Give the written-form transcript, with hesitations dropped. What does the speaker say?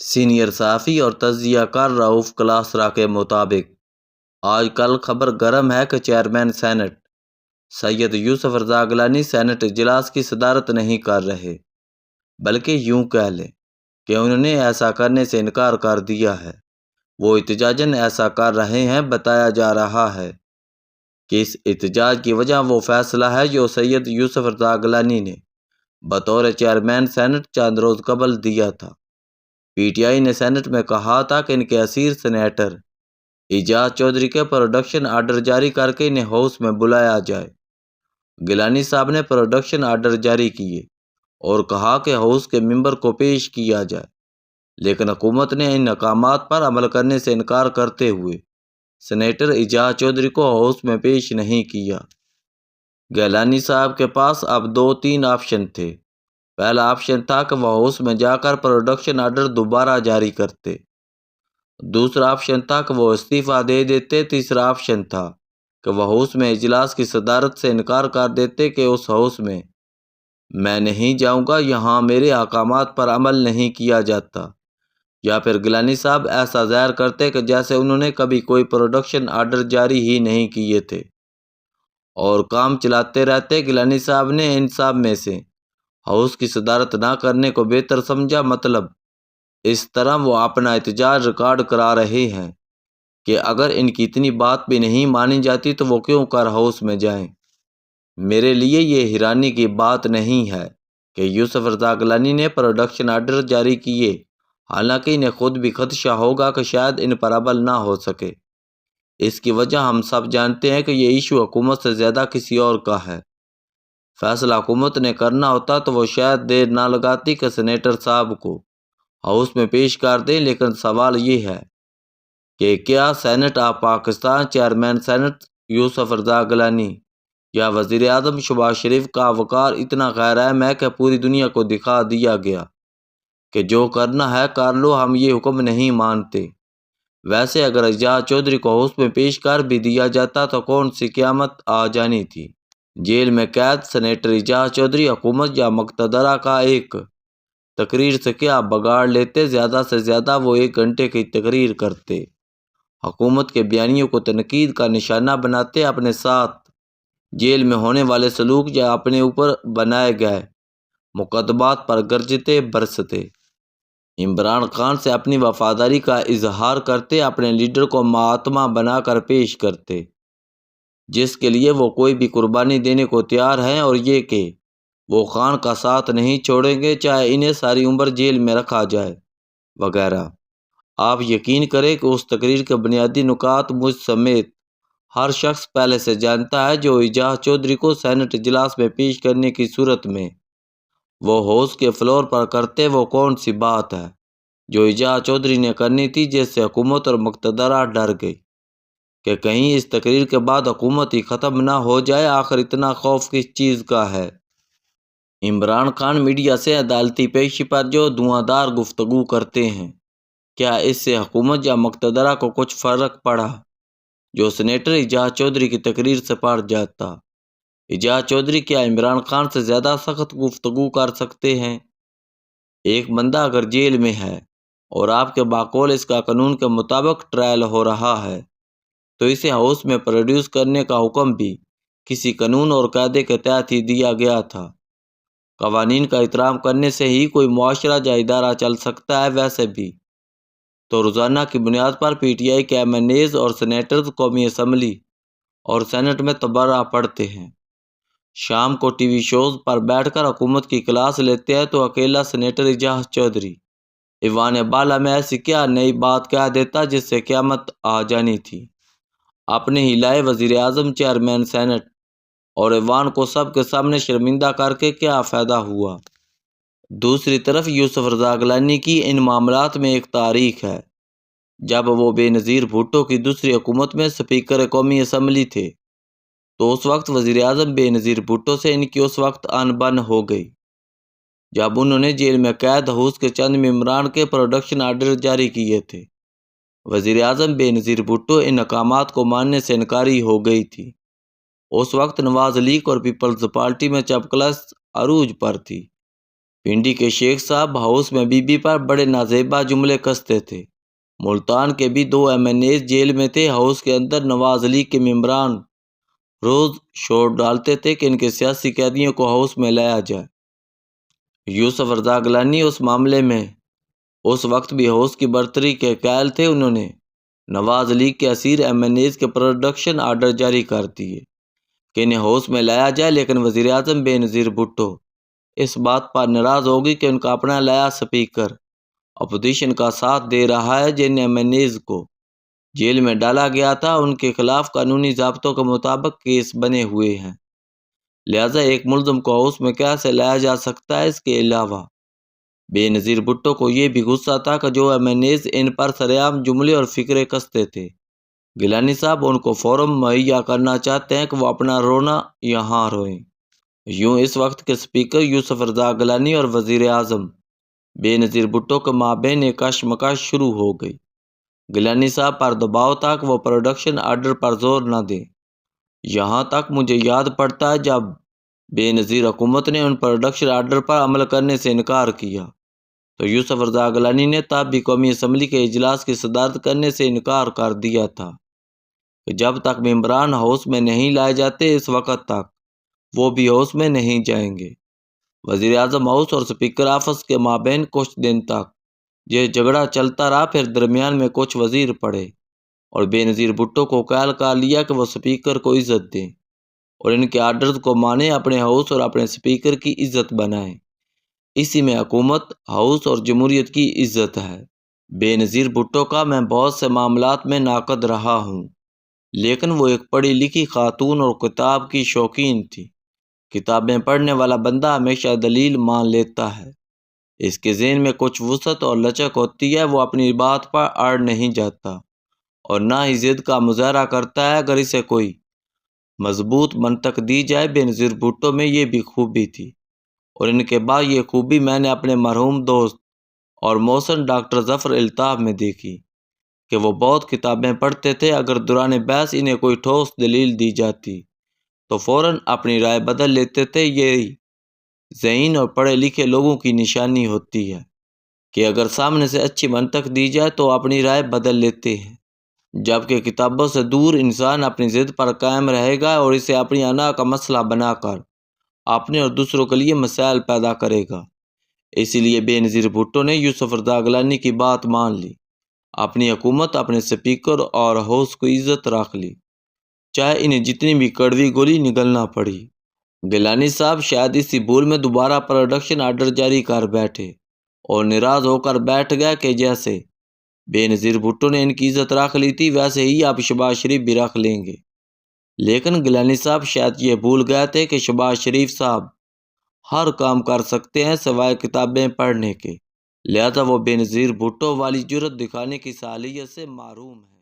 Senior صحافی اور تجزیہ کار رؤف کلاسرا کے مطابق آج کل خبر گرم ہے کہ چیئرمین سینٹ سید یوسف رضا گیلانی سینٹ اجلاس کی صدارت نہیں کر رہے، بلکہ یوں کہہ لیں کہ انہوں نے ایسا کرنے سے انکار کر دیا ہے۔ وہ احتجاجاً ایسا کر رہے ہیں۔ بتایا جا رہا ہے کہ اس احتجاج کی وجہ وہ فیصلہ ہے جو سید یوسف رضا گیلانی نے بطور چیئرمین سینٹ چند روز قبل دیا تھا۔ پی ٹی آئی نے سینٹ میں کہا تھا کہ ان کے اسیر سینیٹر اعجاز چودھری کے پروڈکشن آرڈر جاری کر کے انہیں ہاؤس میں بلایا جائے۔ گیلانی صاحب نے پروڈکشن آرڈر جاری کیے اور کہا کہ ہاؤس کے ممبر کو پیش کیا جائے، لیکن حکومت نے ان احکامات پر عمل کرنے سے انکار کرتے ہوئے سینیٹر اعجاز چودھری کو ہاؤس میں پیش نہیں کیا۔ گیلانی صاحب کے پاس اب 2-3 آپشن تھے۔ پہلا آپشن تھا کہ وہ ہاؤس میں جا کر پروڈکشن آرڈر دوبارہ جاری کرتے۔ دوسرا آپشن تھا کہ وہ استعفیٰ دے دیتے۔ تیسرا آپشن تھا کہ وہ ہاؤس میں اجلاس کی صدارت سے انکار کر دیتے کہ اس ہاؤس میں نہیں جاؤں گا، یہاں میرے احکامات پر عمل نہیں کیا جاتا، یا پھر گیلانی صاحب ایسا ظاہر کرتے کہ جیسے انہوں نے کبھی کوئی پروڈکشن آرڈر جاری ہی نہیں کیے تھے اور کام چلاتے رہتے۔ گیلانی صاحب نے ان سب میں سے ہاؤس کی صدارت نہ کرنے کو بہتر سمجھا۔ مطلب اس طرح وہ اپنا احتجاج ریکارڈ کرا رہے ہیں کہ اگر ان کی اتنی بات بھی نہیں مانی جاتی تو وہ کیوں کر ہاؤس میں جائیں۔ میرے لیے یہ حیرانی کی بات نہیں ہے کہ یوسف رضا گیلانی نے پروڈکشن آرڈر جاری کیے، حالانکہ انہیں خود بھی خدشہ ہوگا کہ شاید ان پر عمل نہ ہو سکے۔ اس کی وجہ ہم سب جانتے ہیں کہ یہ ایشو حکومت سے زیادہ کسی اور کا ہے۔ فیصلہ حکومت نے کرنا ہوتا تو وہ شاید دیر نہ لگاتی کہ سینیٹر صاحب کو ہاؤس میں پیش کر دیں، لیکن سوال یہ ہے کہ کیا senate of Pakistan chairman senate Yousuf Raza Gilani یا وزیر اعظم شہباز شریف کا وقار اتنا غیر اہم ہے کہ پوری دنیا کو دکھا دیا گیا کہ جو کرنا ہے کر لو، ہم یہ حکم نہیں مانتے۔ ویسے اگر اعجاز چودھری کو ہاؤس میں پیش کر بھی دیا جاتا تو کون سی قیامت آ جانی تھی۔ جیل میں قید سینیٹر اعجاز چودھری حکومت یا مقتدرہ کا ایک تقریر سے کیا بگاڑ لیتے؟ زیادہ سے زیادہ وہ 1 گھنٹے کی تقریر کرتے، حکومت کے بیانیوں کو تنقید کا نشانہ بناتے، اپنے ساتھ جیل میں ہونے والے سلوک یا اپنے اوپر بنائے گئے مقدمات پر گرجتے برستے، عمران خان سے اپنی وفاداری کا اظہار کرتے، اپنے لیڈر کو مہاتما بنا کر پیش کرتے جس کے لیے وہ کوئی بھی قربانی دینے کو تیار ہیں، اور یہ کہ وہ خان کا ساتھ نہیں چھوڑیں گے چاہے انہیں ساری عمر جیل میں رکھا جائے، وغیرہ۔ آپ یقین کریں کہ اس تقریر کے بنیادی نکات مجھ سمیت ہر شخص پہلے سے جانتا ہے۔ جو اعجاز چودھری کو سینٹ اجلاس میں پیش کرنے کی صورت میں وہ ہاؤس کے فلور پر کرتے، وہ کون سی بات ہے جو اعجاز چودھری نے کرنی تھی جس سے حکومت اور مقتدرہ ڈر گئی کہ کہیں اس تقریر کے بعد حکومت ہی ختم نہ ہو جائے۔ آخر اتنا خوف کس چیز کا ہے؟ عمران خان میڈیا سے عدالتی پیشی پر جو دھواں گفتگو کرتے ہیں، کیا اس سے حکومت یا مقتدرہ کو کچھ فرق پڑا جو سینیٹر اعجاز چودھری کی تقریر سے پڑ جاتا؟ اعجاز چودھری کیا عمران خان سے زیادہ سخت گفتگو کر سکتے ہیں؟ ایک بندہ اگر جیل میں ہے اور آپ کے بقول اس کا قانون کے مطابق ٹرائل ہو رہا ہے تو اسے ہاؤس میں پروڈیوس کرنے کا حکم بھی کسی قانون اور قاعدے کے تحت ہی دیا گیا تھا۔ قوانین کا احترام کرنے سے ہی کوئی معاشرہ یا ادارہ چل سکتا ہے۔ ویسے بھی تو روزانہ کی بنیاد پر پی ٹی آئی کے ایم این ایز اور سینیٹرز قومی اسمبلی اور سینٹ میں تبرہ پڑھتے ہیں، شام کو ٹی وی شوز پر بیٹھ کر حکومت کی کلاس لیتے ہیں، تو اکیلا سینیٹر اعجاز چودھری ایوان بالا میں ایسی کیا نئی بات کہہ دیتا جس سے قیامت آ جانی تھی؟ اپنے ہی لائے وزیر اعظم چیئرمین سینٹ اور ایوان کو سب کے سامنے شرمندہ کر کے کیا فائدہ ہوا؟ دوسری طرف یوسف رضا گیلانی کی ان معاملات میں ایک تاریخ ہے۔ جب وہ بے نظیر بھٹو کی دوسری حکومت میں اسپیکر قومی اسمبلی تھے تو اس وقت وزیر اعظم بے نظیر بھٹو سے ان کی اس وقت ان بن ہو گئی جب انہوں نے جیل میں قید ہاؤس کے چند ممبران کے پروڈکشن آرڈر جاری کیے تھے۔ وزیر اعظم بے نظیر بھٹو ان احکامات کو ماننے سے انکاری ہو گئی تھی۔ اس وقت نواز لیگ اور پیپلز پارٹی میں چپکلس عروج پر تھی۔ پنڈی کے شیخ صاحب ہاؤس میں بی بی پر بڑے نازیبا جملے کستے تھے۔ ملتان کے بھی 2 MNAs جیل میں تھے۔ ہاؤس کے اندر نواز لیگ کے ممبران روز شور ڈالتے تھے کہ ان کے سیاسی قیدیوں کو ہاؤس میں لایا جائے۔ یوسف رضا گیلانی اس معاملے میں اس وقت بھی ہاؤس کی برتری کے قائل تھے۔ انہوں نے نواز لیگ کے اسیر MNAs کے پروڈکشن آرڈر جاری کر دیے کہ انہیں ہاؤس میں لایا جائے، لیکن وزیر اعظم بے نظیر بھٹو اس بات پر ناراض ہوگی کہ ان کا اپنا لایا اسپیکر اپوزیشن کا ساتھ دے رہا ہے۔ جن MNAs کو جیل میں ڈالا گیا تھا ان کے خلاف قانونی ضابطوں کے مطابق کیس بنے ہوئے ہیں، لہذا ایک ملزم کو ہاؤس میں کیسے لایا جا سکتا ہے؟ اس کے علاوہ بے نظیر بھٹو کو یہ بھی غصہ تھا کہ جو MNAs ان پر سرعام جملے اور فقرے کستے تھے، گیلانی صاحب ان کو فورم مہیا کرنا چاہتے ہیں کہ وہ اپنا رونا یہاں روئیں۔ یوں اس وقت کے اسپیکر یوسف رضا گیلانی اور وزیر اعظم بے نظیر بھٹو کے مابین ایک کشمکش شروع ہو گئی۔ گیلانی صاحب پر دباؤ تھا کہ وہ پروڈکشن آرڈر پر زور نہ دیں۔ یہاں تک مجھے یاد پڑتا ہے جب بے نظیر حکومت نے ان پروڈکشن آرڈر پر عمل کرنے سے انکار کیا تو یوسف رضا گیلانی نے تب بھی قومی اسمبلی کے اجلاس کی صدارت کرنے سے انکار کر دیا تھا کہ جب تک ممبران ہاؤس میں نہیں لائے جاتے اس وقت تک وہ بھی ہاؤس میں نہیں جائیں گے۔ وزیر اعظم ہاؤس اور اسپیکر آفس کے مابین کچھ دن تک یہ جھگڑا چلتا رہا، پھر درمیان میں کچھ وزیر پڑے اور بے نظیر بھٹو کو قائل کر لیا کہ وہ اسپیکر کو عزت دیں اور ان کے آرڈرز کو مانیں، اپنے ہاؤس اور اپنے اسپیکر کی عزت بنائیں۔ اسی میں حکومت، ہاؤس اور جمہوریت کی عزت ہے۔ بے نظیر بھٹو کا میں بہت سے معاملات میں ناقد رہا ہوں، لیکن وہ ایک پڑھی لکھی خاتون اور کتاب کی شوقین تھی۔ کتابیں پڑھنے والا بندہ ہمیشہ دلیل مان لیتا ہے، اس کے ذہن میں کچھ وسعت اور لچک ہوتی ہے، وہ اپنی بات پر اڑ نہیں جاتا اور نہ ہی ضد کا مظاہرہ کرتا ہے اگر اسے کوئی مضبوط منطق دی جائے۔ بے نظیر بھٹو میں یہ بھی خوبی تھی اور ان کے بعد یہ خوبی میں نے اپنے مرحوم دوست اور محسن ڈاکٹر ظفر الطاف میں دیکھی کہ وہ بہت کتابیں پڑھتے تھے۔ اگر دوران بحث انہیں کوئی ٹھوس دلیل دی جاتی تو فوراً اپنی رائے بدل لیتے تھے۔ یہی ذہین اور پڑھے لکھے لوگوں کی نشانی ہوتی ہے کہ اگر سامنے سے اچھی منطق دی جائے تو اپنی رائے بدل لیتے ہیں، جبکہ کتابوں سے دور انسان اپنی ضد پر قائم رہے گا اور اسے اپنی انا کا مسئلہ بنا کر اپنے اور دوسروں کے لیے مسائل پیدا کرے گا۔ اسی لیے بے نظیر بھٹو نے یوسف رضا گیلانی کی بات مان لی، اپنی حکومت، اپنے اسپیکر اور ہاؤس کو عزت رکھ لی، چاہے انہیں جتنی بھی کڑوی گولی نگلنا پڑی۔ گیلانی صاحب شاید اسی بھول میں دوبارہ پروڈکشن آرڈر جاری کر بیٹھے اور ناراض ہو کر بیٹھ گئے کہ جیسے بے نظیر بھٹو نے ان کی عزت رکھ لی تھی ویسے ہی اب شہباز شریف بھی رکھ لیں گے۔ لیکن گیلانی صاحب شاید یہ بھول گئے تھے کہ شہباز شریف صاحب ہر کام کر سکتے ہیں سوائے کتابیں پڑھنے کے، لہذا وہ بے نظیر بھٹو والی جرأت دکھانے کی صلاحیت سے محروم ہیں۔